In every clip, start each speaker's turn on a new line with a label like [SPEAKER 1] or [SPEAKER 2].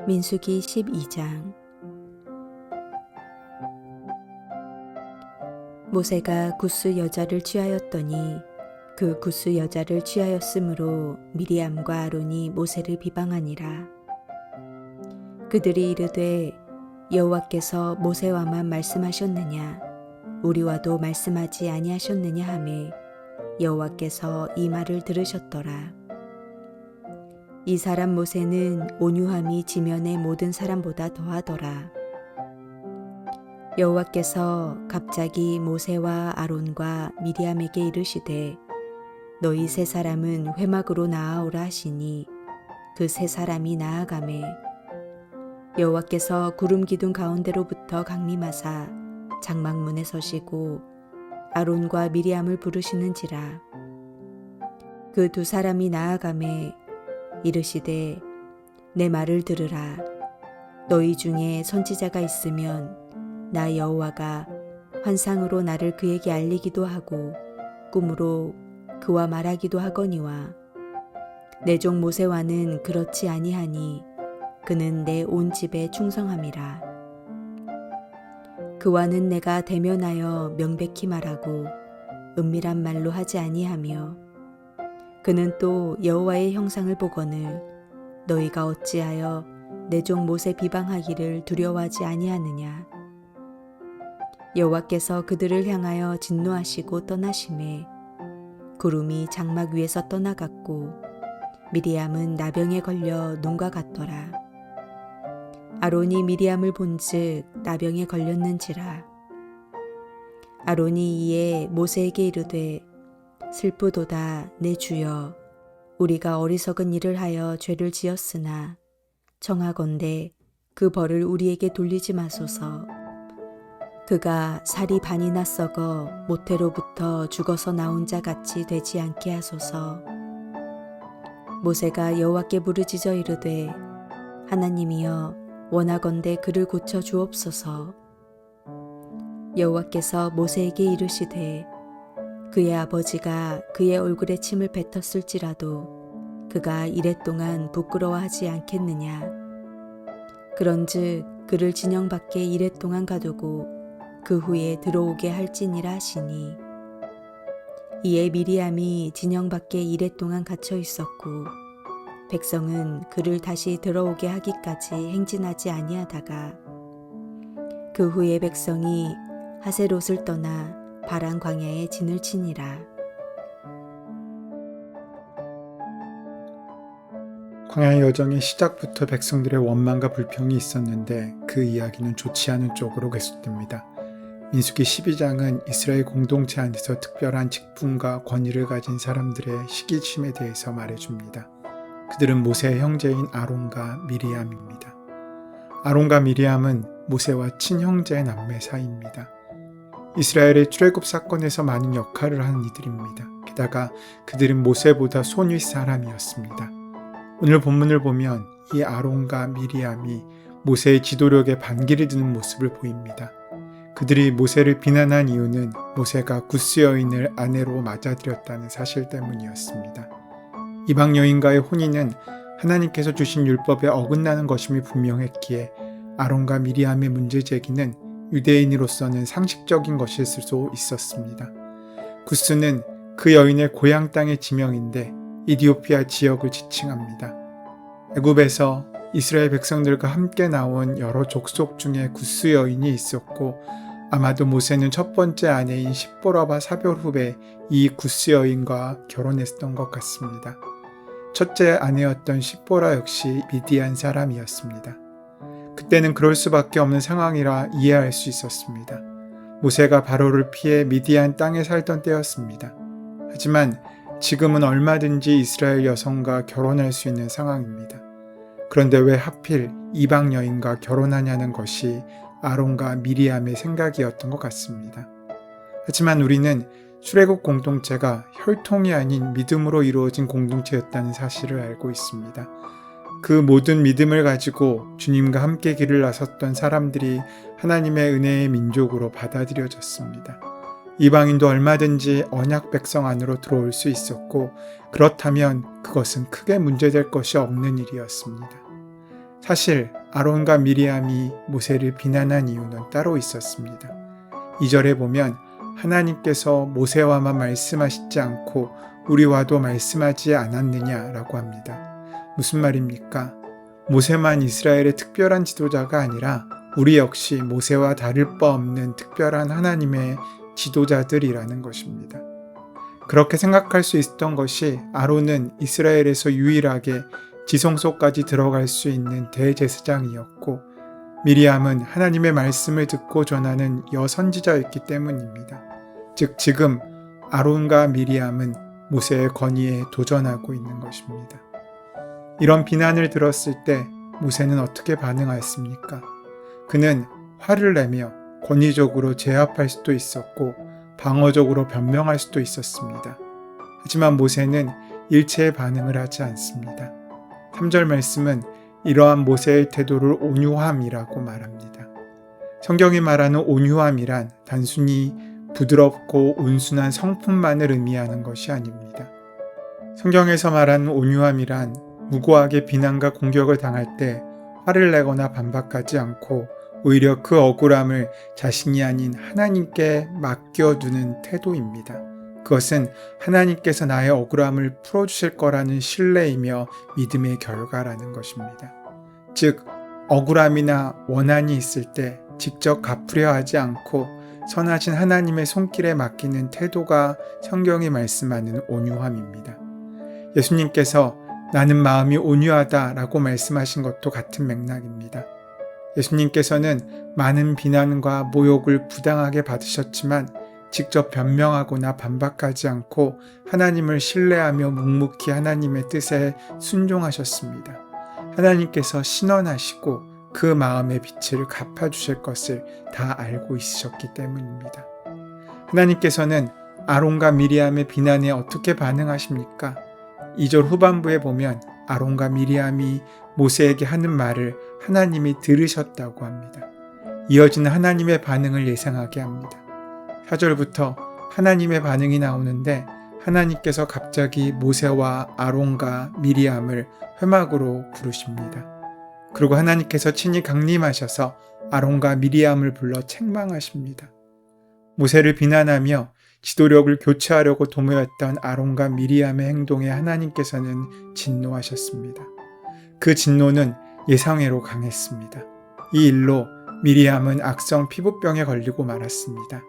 [SPEAKER 1] 민수기 12장. 모세가 굿수 여자를 취하였더니 그 굿수 여자를 취하였으므로 미리암과 아론이 모세를 비방하니라. 그들이 이르되 여호와께서 모세와만 말씀하셨느냐 우리와도 말씀하지 아니하셨느냐 하매 여호와께서 이 말을 들으셨더라. 이 사람 모세는 온유함이 지면의 모든 사람보다 더하더라. 여호와께서 갑자기 모세와 아론과 미리암에게 이르시되 너희 세 사람은 회막으로 나아오라 하시니 그 세 사람이 나아가매 여호와께서 구름 기둥 가운데로부터 강림하사 장막문에 서시고 아론과 미리암을 부르시는지라. 그 두 사람이 나아가매 이르시되 내 말을 들으라. 너희 중에 선지자가 있으면 나 여호와가 환상으로 나를 그에게 알리기도 하고 꿈으로 그와 말하기도 하거니와 내 종 모세와는 그렇지 아니하니 그는 내 온 집에 충성함이라. 그와는 내가 대면하여 명백히 말하고 은밀한 말로 하지 아니하며 그는 또 여호와의 형상을 보거늘 너희가 어찌하여 내 종 모세 비방하기를 두려워하지 아니하느냐. 여호와께서 그들을 향하여 진노하시고 떠나심에 구름이 장막 위에서 떠나갔고 미리암은 나병에 걸려 눈과 같더라. 아론이 미리암을 본즉 나병에 걸렸는지라. 아론이 이에 모세에게 이르되 슬프도다 내 주여 우리가 어리석은 일을 하여 죄를 지었으나 청하건대 그 벌을 우리에게 돌리지 마소서. 그가 살이 반이나 썩어 모태로부터 죽어서 나온 자 같이 되지 않게 하소서. 모세가 여호와께 부르짖어 이르되 하나님이여 원하건대 그를 고쳐 주옵소서. 여호와께서 모세에게 이르시되 그의 아버지가 그의 얼굴에 침을 뱉었을지라도 그가 이랫동안 부끄러워하지 않겠느냐. 그런즉 그를 진영 밖에 이랫동안 가두고 그 후에 들어오게 할지니라 하시니 이에 미리암이 진영 밖에 이랫동안 갇혀 있었고 백성은 그를 다시 들어오게 하기까지 행진하지 아니하다가 그 후에 백성이 하세롯을 떠나 바란 광야에 진을 치니라.
[SPEAKER 2] 광야의 여정의 시작부터 백성들의 원망과 불평이 있었는데 그 이야기는 좋지 않은 쪽으로 계속됩니다. 민수기 12장은 이스라엘 공동체 안에서 특별한 직분과 권위를 가진 사람들의 시기심에 대해서 말해줍니다. 그들은 모세의 형제인 아론과 미리암입니다. 아론과 미리암은 모세와 친형제 남매 사이입니다. 이스라엘의 출애굽 사건에서 많은 역할을 하는 이들입니다. 게다가 그들은 모세보다 손윗 사람이었습니다. 오늘 본문을 보면 이 아론과 미리암이 모세의 지도력에 반기를 드는 모습을 보입니다. 그들이 모세를 비난한 이유는 모세가 굿스 여인을 아내로 맞아들였다는 사실 때문이었습니다. 이방 여인과의 혼인은 하나님께서 주신 율법에 어긋나는 것임이 분명했기에 아론과 미리암의 문제 제기는 유대인으로서는 상식적인 것일 수도 있었습니다. 굿스는 그 여인의 고향 땅의 지명인데 이디오피아 지역을 지칭합니다. 애굽에서 이스라엘 백성들과 함께 나온 여러 족속 중에 굿스 여인이 있었고 아마도 모세는 첫 번째 아내인 십보라와 사별 후에 이 굿스 여인과 결혼했던 것 같습니다. 첫째 아내였던 십보라 역시 미디안 사람이었습니다. 그때는 그럴 수밖에 없는 상황이라 이해할 수 있었습니다. 모세가 바로를 피해 미디안 땅에 살던 때였습니다. 하지만 지금은 얼마든지 이스라엘 여성과 결혼할 수 있는 상황입니다. 그런데 왜 하필 이방 여인과 결혼하냐는 것이 아론과 미리암의 생각이었던 것 같습니다. 하지만 우리는 출애굽 공동체가 혈통이 아닌 믿음으로 이루어진 공동체였다는 사실을 알고 있습니다. 그 모든 믿음을 가지고 주님과 함께 길을 나섰던 사람들이 하나님의 은혜의 민족으로 받아들여졌습니다. 이방인도 얼마든지 언약 백성 안으로 들어올 수 있었고 그렇다면 그것은 크게 문제될 것이 없는 일이었습니다. 사실 아론과 미리암이 모세를 비난한 이유는 따로 있었습니다. 2절에 보면 하나님께서 모세와만 말씀하시지 않고 우리와도 말씀하지 않았느냐라고 합니다. 무슨 말입니까? 모세만 이스라엘의 특별한 지도자가 아니라 우리 역시 모세와 다를 바 없는 특별한 하나님의 지도자들이라는 것입니다. 그렇게 생각할 수 있었던 것이 아론은 이스라엘에서 유일하게 지성소까지 들어갈 수 있는 대제사장이었고 미리암은 하나님의 말씀을 듣고 전하는 여선지자였기 때문입니다. 즉 지금 아론과 미리암은 모세의 권위에 도전하고 있는 것입니다. 이런 비난을 들었을 때 모세는 어떻게 반응하였습니까? 그는 화를 내며 권위적으로 제압할 수도 있었고 방어적으로 변명할 수도 있었습니다. 하지만 모세는 일체의 반응을 하지 않습니다. 3절 말씀은 이러한 모세의 태도를 온유함이라고 말합니다. 성경이 말하는 온유함이란 단순히 부드럽고 온순한 성품만을 의미하는 것이 아닙니다. 성경에서 말하는 온유함이란 무고하게 비난과 공격을 당할 때 화를 내거나 반박하지 않고 오히려 그 억울함을 자신이 아닌 하나님께 맡겨두는 태도입니다. 그것은 하나님께서 나의 억울함을 풀어주실 거라는 신뢰이며 믿음의 결과라는 것입니다. 즉, 억울함이나 원한이 있을 때 직접 갚으려 하지 않고 선하신 하나님의 손길에 맡기는 태도가 성경이 말씀하는 온유함입니다. 예수님께서 나는 마음이 온유하다라고 말씀하신 것도 같은 맥락입니다. 예수님께서는 많은 비난과 모욕을 부당하게 받으셨지만 직접 변명하거나 반박하지 않고 하나님을 신뢰하며 묵묵히 하나님의 뜻에 순종하셨습니다. 하나님께서 신원하시고 그 마음의 빛을 갚아주실 것을 다 알고 있으셨기 때문입니다. 하나님께서는 아론과 미리암의 비난에 어떻게 반응하십니까? 2절 후반부에 보면 아론과 미리암이 모세에게 하는 말을 하나님이 들으셨다고 합니다. 이어지는 하나님의 반응을 예상하게 합니다. 4절부터 하나님의 반응이 나오는데 하나님께서 갑자기 모세와 아론과 미리암을 회막으로 부르십니다. 그리고 하나님께서 친히 강림하셔서 아론과 미리암을 불러 책망하십니다. 모세를 비난하며 지도력을 교체하려고 도모했던 아론과 미리암의 행동에 하나님께서는 진노하셨습니다. 그 진노는 예상외로 강했습니다. 이 일로 미리암은 악성 피부병에 걸리고 말았습니다.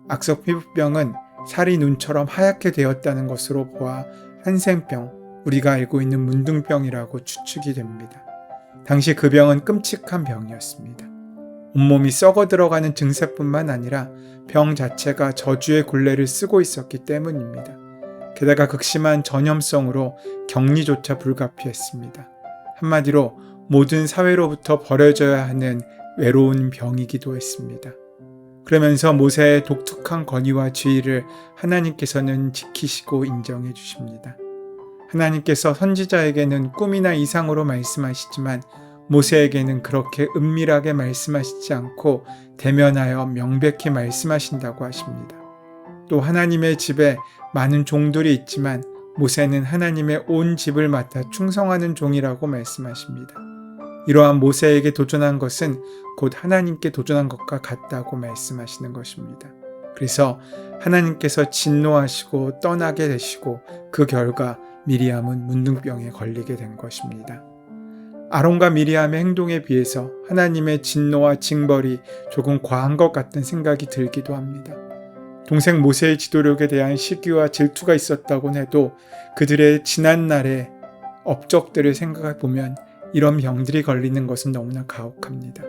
[SPEAKER 2] 악성 피부병은 살이 눈처럼 하얗게 되었다는 것으로 보아 한생병, 우리가 알고 있는 문둥병이라고 추측이 됩니다. 당시 그 병은 끔찍한 병이었습니다. 온몸이 썩어 들어가는 증세뿐만 아니라 병 자체가 저주의 굴레를 쓰고 있었기 때문입니다. 게다가 극심한 전염성으로 격리조차 불가피했습니다. 한마디로 모든 사회로부터 버려져야 하는 외로운 병이기도 했습니다. 그러면서 모세의 독특한 권위와 지위를 하나님께서는 지키시고 인정해 주십니다. 하나님께서 선지자에게는 꿈이나 이상으로 말씀하시지만 모세에게는 그렇게 은밀하게 말씀하시지 않고 대면하여 명백히 말씀하신다고 하십니다. 또 하나님의 집에 많은 종들이 있지만 모세는 하나님의 온 집을 맡아 충성하는 종이라고 말씀하십니다. 이러한 모세에게 도전한 것은 곧 하나님께 도전한 것과 같다고 말씀하시는 것입니다. 그래서 하나님께서 진노하시고 떠나게 되시고 그 결과 미리암은 문둥병에 걸리게 된 것입니다. 아론과 미리암의 행동에 비해서 하나님의 진노와 징벌이 조금 과한 것 같은 생각이 들기도 합니다. 동생 모세의 지도력에 대한 시기와 질투가 있었다곤 해도 그들의 지난날의 업적들을 생각해 보면 이런 병들이 걸리는 것은 너무나 가혹합니다.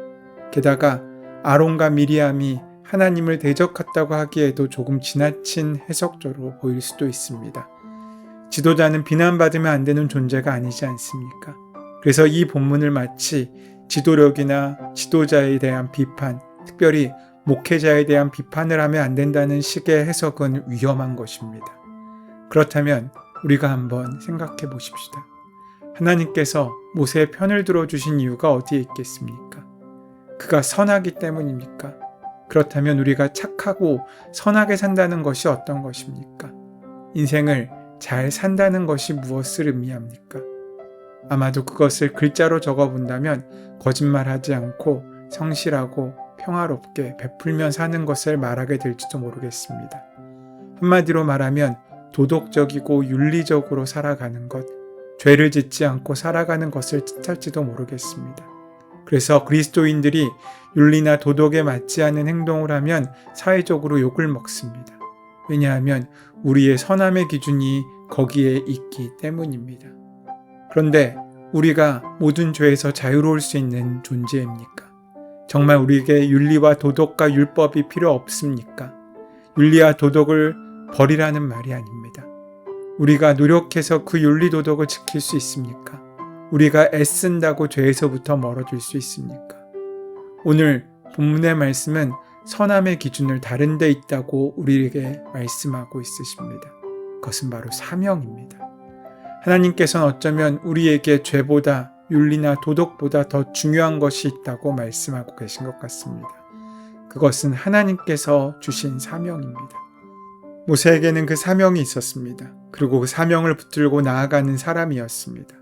[SPEAKER 2] 게다가 아론과 미리암이 하나님을 대적했다고 하기에도 조금 지나친 해석조로 보일 수도 있습니다. 지도자는 비난받으면 안 되는 존재가 아니지 않습니까? 그래서 이 본문을 마치 지도력이나 지도자에 대한 비판, 특별히 목회자에 대한 비판을 하면 안 된다는 식의 해석은 위험한 것입니다. 그렇다면 우리가 한번 생각해 보십시다. 하나님께서 모세의 편을 들어주신 이유가 어디에 있겠습니까? 그가 선하기 때문입니까? 그렇다면 우리가 착하고 선하게 산다는 것이 어떤 것입니까? 인생을 잘 산다는 것이 무엇을 의미합니까? 아마도 그것을 글자로 적어본다면 거짓말하지 않고 성실하고 평화롭게 베풀며 사는 것을 말하게 될지도 모르겠습니다. 한마디로 말하면 도덕적이고 윤리적으로 살아가는 것, 죄를 짓지 않고 살아가는 것을 뜻할지도 모르겠습니다. 그래서 그리스도인들이 윤리나 도덕에 맞지 않은 행동을 하면 사회적으로 욕을 먹습니다. 왜냐하면 우리의 선함의 기준이 거기에 있기 때문입니다. 그런데 우리가 모든 죄에서 자유로울 수 있는 존재입니까? 정말 우리에게 윤리와 도덕과 율법이 필요 없습니까? 윤리와 도덕을 버리라는 말이 아닙니다. 우리가 노력해서 그 윤리 도덕을 지킬 수 있습니까? 우리가 애쓴다고 죄에서부터 멀어질 수 있습니까? 오늘 본문의 말씀은 선함의 기준을 다른 데 있다고 우리에게 말씀하고 있으십니다. 그것은 바로 사명입니다. 하나님께서는 어쩌면 우리에게 죄보다 윤리나 도덕보다 더 중요한 것이 있다고 말씀하고 계신 것 같습니다. 그것은 하나님께서 주신 사명입니다. 모세에게는 그 사명이 있었습니다. 그리고 그 사명을 붙들고 나아가는 사람이었습니다.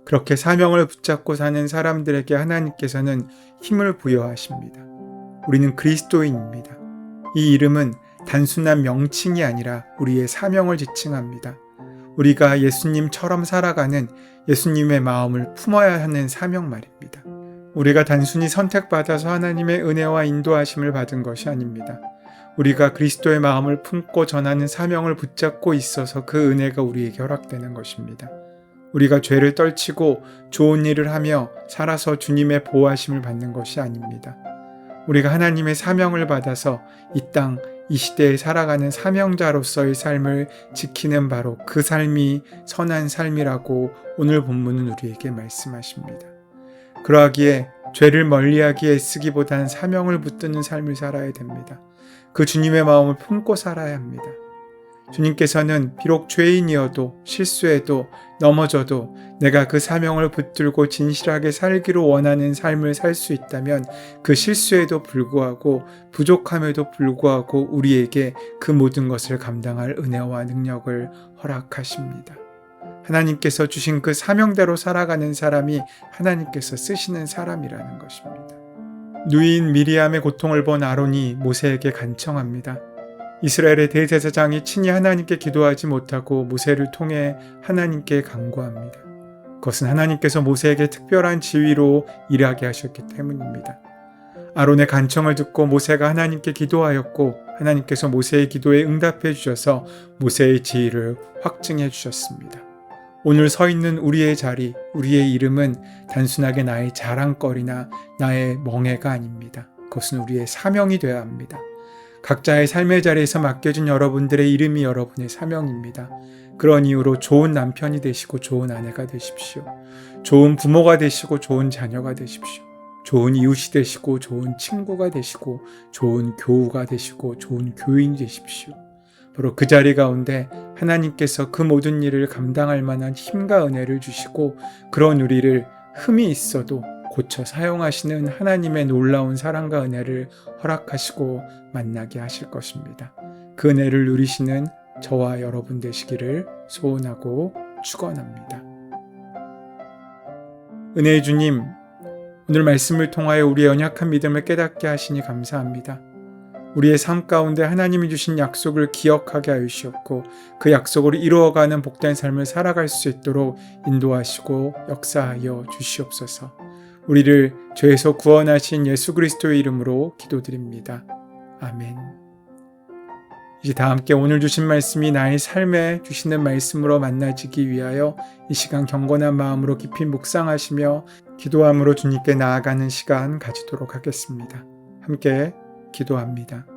[SPEAKER 2] 그렇게 사명을 붙잡고 사는 사람들에게 하나님께서는 힘을 부여하십니다. 우리는 그리스도인입니다. 이 이름은 단순한 명칭이 아니라 우리의 사명을 지칭합니다. 우리가 예수님처럼 살아가는 예수님의 마음을 품어야 하는 사명 말입니다. 우리가 단순히 선택받아서 하나님의 은혜와 인도하심을 받은 것이 아닙니다. 우리가 그리스도의 마음을 품고 전하는 사명을 붙잡고 있어서 그 은혜가 우리에게 허락되는 것입니다. 우리가 죄를 떨치고 좋은 일을 하며 살아서 주님의 보호하심을 받는 것이 아닙니다. 우리가 하나님의 사명을 받아서 이 땅, 이 시대에 살아가는 사명자로서의 삶을 지키는 바로 그 삶이 선한 삶이라고 오늘 본문은 우리에게 말씀하십니다. 그러하기에 죄를 멀리하기에 애쓰기보다는 사명을 붙드는 삶을 살아야 됩니다. 그 주님의 마음을 품고 살아야 합니다. 주님께서는 비록 죄인이어도 실수해도 넘어져도 내가 그 사명을 붙들고 진실하게 살기로 원하는 삶을 살 수 있다면 그 실수에도 불구하고 부족함에도 불구하고 우리에게 그 모든 것을 감당할 은혜와 능력을 허락하십니다. 하나님께서 주신 그 사명대로 살아가는 사람이 하나님께서 쓰시는 사람이라는 것입니다. 누이인 미리암의 고통을 본 아론이 모세에게 간청합니다. 이스라엘의 대제사장이 친히 하나님께 기도하지 못하고 모세를 통해 하나님께 간구합니다. 그것은 하나님께서 모세에게 특별한 지위로 일하게 하셨기 때문입니다. 아론의 간청을 듣고 모세가 하나님께 기도하였고 하나님께서 모세의 기도에 응답해 주셔서 모세의 지위를 확증해 주셨습니다. 오늘 서 있는 우리의 자리, 우리의 이름은 단순하게 나의 자랑거리나 나의 멍해가 아닙니다. 그것은 우리의 사명이 되어야 합니다. 각자의 삶의 자리에서 맡겨진 여러분들의 이름이 여러분의 사명입니다. 그런 이유로 좋은 남편이 되시고 좋은 아내가 되십시오. 좋은 부모가 되시고 좋은 자녀가 되십시오. 좋은 이웃이 되시고 좋은 친구가 되시고 좋은 교우가 되시고 좋은 교인이 되십시오. 바로 그 자리 가운데 하나님께서 그 모든 일을 감당할 만한 힘과 은혜를 주시고 그런 우리를 흠이 있어도 고쳐 사용하시는 하나님의 놀라운 사랑과 은혜를 허락하시고 만나게 하실 것입니다. 그 은혜를 누리시는 저와 여러분 되시기를 소원하고 축원합니다. 은혜의 주님, 오늘 말씀을 통하여 우리의 연약한 믿음을 깨닫게 하시니 감사합니다. 우리의 삶 가운데 하나님이 주신 약속을 기억하게 하여 주시옵고 그 약속을 이루어가는 복된 삶을 살아갈 수 있도록 인도하시고 역사하여 주시옵소서. 우리를 죄에서 구원하신 예수 그리스도의 이름으로 기도드립니다. 아멘. 이제 다 함께 오늘 주신 말씀이 나의 삶에 주시는 말씀으로 만나지기 위하여 이 시간 경건한 마음으로 깊이 묵상하시며 기도함으로 주님께 나아가는 시간 가지도록 하겠습니다. 함께 기도합니다.